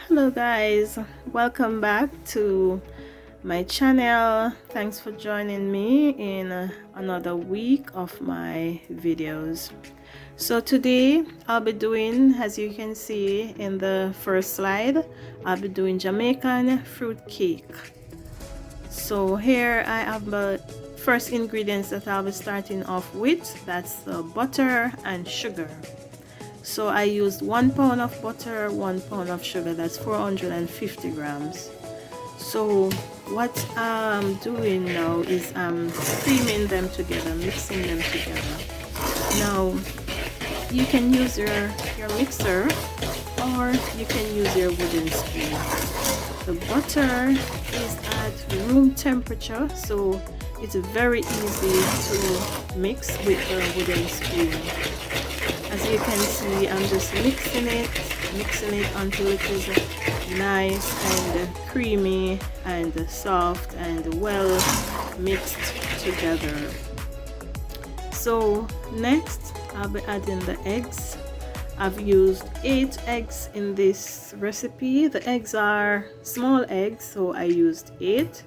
Hello guys, welcome back to my channel. Thanks for joining me in another week of my videos. So today I'll be doing, as you can see in the first slide, I'll be doing Jamaican fruit cake. So here I have the first ingredients that I'll be starting off with. That's the butter and sugar. So I used 1 pound of butter, 1 pound of sugar, that's 450 grams. So what I'm doing now is I'm creaming them together, mixing them together. Now you can use your mixer or you can use your wooden spoon. The butter is at room temperature, so it's very easy to mix with a wooden spoon. As you can see, I'm just mixing it until it is nice and creamy and soft and well mixed together. So next I'll be adding the eggs. I've used 8 eggs in this recipe. The eggs are small eggs, so I used 8.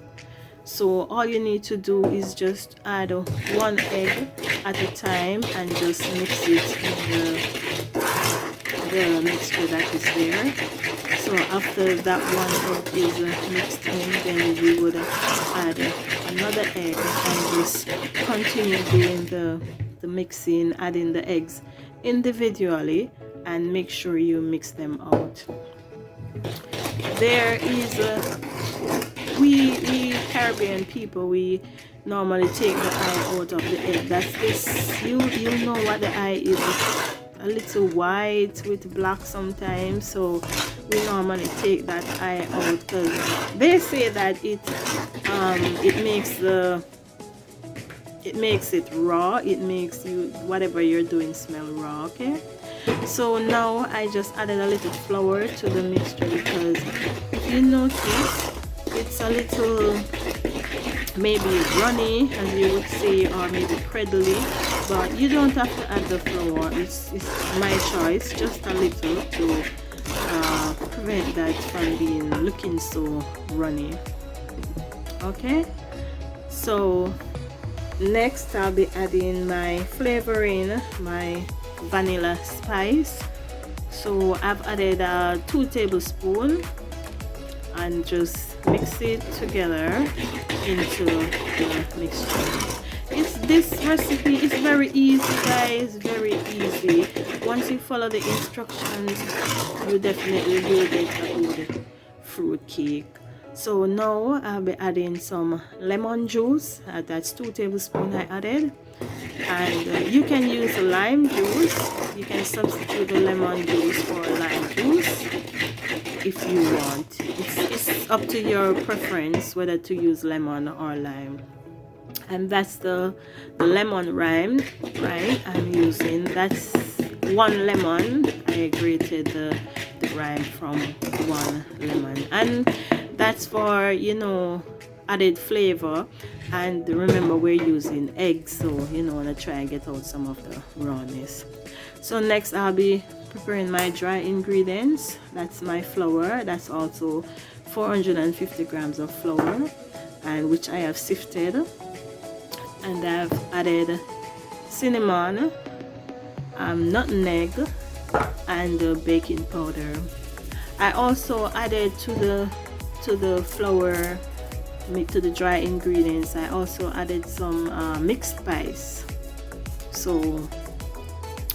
So all you need to do is just add 1 egg at a time and just mix it in the mixture that is there. So after that 1 egg is mixed in, then you would add another egg and just continue doing the mixing, adding the eggs individually, and make sure you mix them out. There is we Caribbean people, we normally take the eye out of the egg. That's this, you know what the eye is, a little white with black sometimes, so we normally take that eye out because they say that it makes it raw, it makes you whatever you're doing smell raw. Okay, so now I just added a little flour to the mixture because if you notice it's a little maybe runny, as you would say, or maybe cradly, but you don't have to add the flour. It's my choice, just a little to prevent that from looking so runny. Okay, so next I'll be adding my flavoring, my vanilla spice. So I've added 2 tablespoons and just mix it together into the mixture. This recipe is very easy, guys, very easy. Once you follow the instructions, you definitely will get a good fruit cake. So now I'll be adding some lemon juice. That's 2 tablespoons I added, and you can use lime juice. You can substitute the lemon juice for lime juice if you want. It's up to your preference whether to use lemon or lime. And that's the lemon rind, right? I'm using, that's 1 lemon. I grated the rind from 1 lemon, and that's for, you know, added flavor. And remember, we're using eggs, so you know, want to try and get out some of the rawness. So next I'll be preparing my dry ingredients. That's my flour. That's also 450 grams of flour, and which I have sifted, and I've added cinnamon, nutmeg, and baking powder. I also added to the flour, to the dry ingredients, I also added some mixed spice. So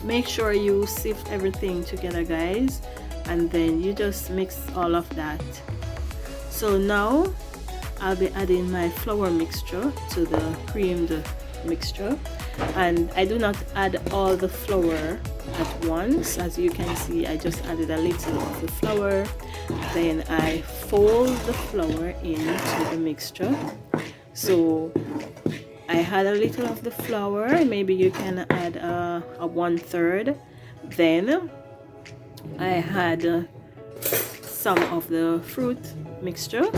make sure you sift everything together, guys, and then you just mix all of that. So now I'll be adding my flour mixture to the creamed mixture, and I do not add all the flour at once. As you can see, I just added a little of the flour, then I fold the flour into the mixture. So I had a little of the flour, maybe you can add a 1/3. Then I had some of the fruit mixture,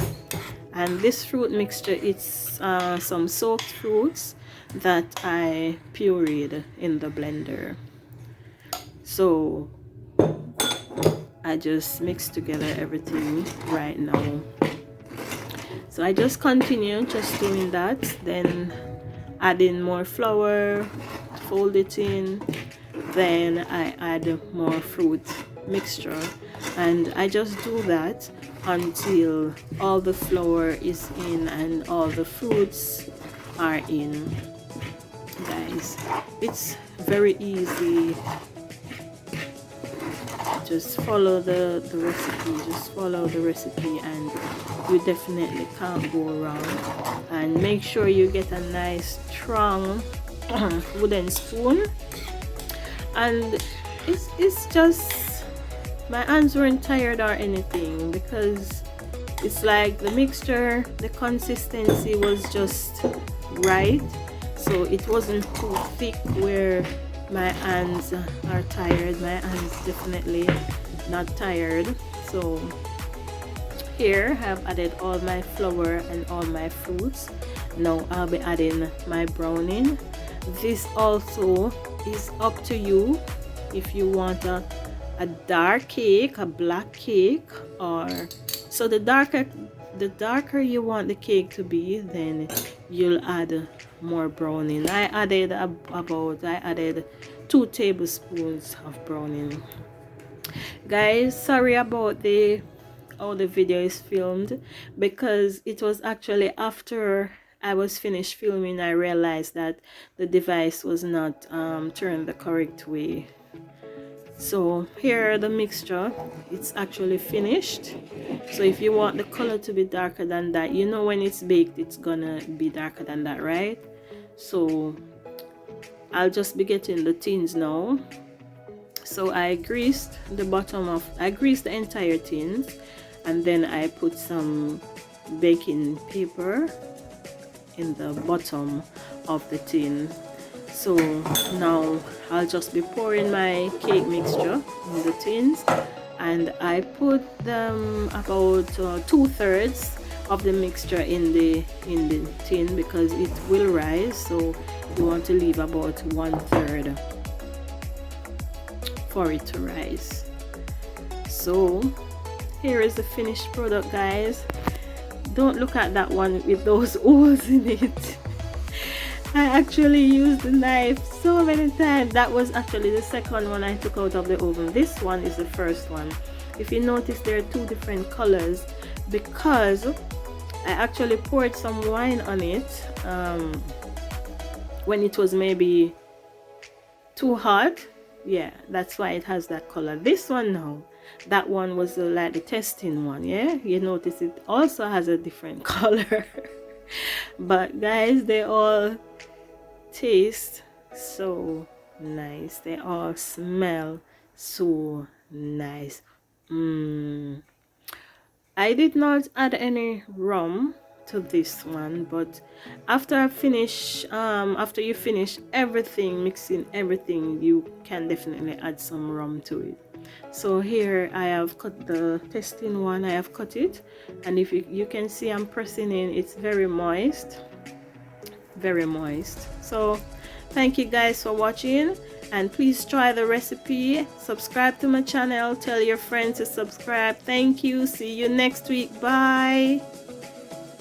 and this fruit mixture, it's some soaked fruits that I pureed in the blender. So I just mix together everything right now. So I just continue just doing that, then add in more flour, fold it in, then I add more fruit mixture, and I just do that until all the flour is in and all the fruits are in. Guys, it's very easy. Just follow the recipe, just follow the recipe, and you definitely can't go wrong. And make sure you get a nice strong wooden spoon. And it's just, my hands weren't tired or anything, because it's like the mixture, the consistency was just right, so it wasn't too thick where my hands are tired. My hands definitely not tired. So here I've added all my flour and all my fruits. Now I'll be adding my browning. This also is up to you if you want a dark cake, a black cake, or so the darker you want the cake to be, then you'll add more browning. I added 2 tablespoons of browning. Guys, sorry about how the video is filmed, because it was actually after I was finished filming I realized that the device was not turned the correct way. So here the mixture, it's actually finished. So if you want the color to be darker than that, you know when it's baked it's gonna be darker than that, right? So I'll just be getting the tins now. So I greased the entire tins, and then I put some baking paper in the bottom of the tin. So now I'll just be pouring my cake mixture in the tins, and I put them about 2/3 of the mixture in the tin, because it will rise, so you want to leave about 1/3 for it to rise. So here is the finished product, guys. Don't look at that one with those holes in it. I actually used the knife so many times. That was actually the second one I took out of the oven. This one is the first one. If you notice, there are 2 different colors, because I actually poured some wine on it when it was maybe too hot. Yeah, that's why it has that color. This one now, that one was like the testing one. Yeah, you notice it also has a different color. But guys, they all taste so nice, they all smell so nice. I did not add any rum to this one, but after you finish everything, mixing everything, you can definitely add some rum to it. So here I have cut the testing one, I have cut it, and if you can see I'm pressing in, it's very moist, very moist. So thank you guys for watching, and please try the recipe, subscribe to my channel, tell your friends to subscribe. Thank you, see you next week, bye.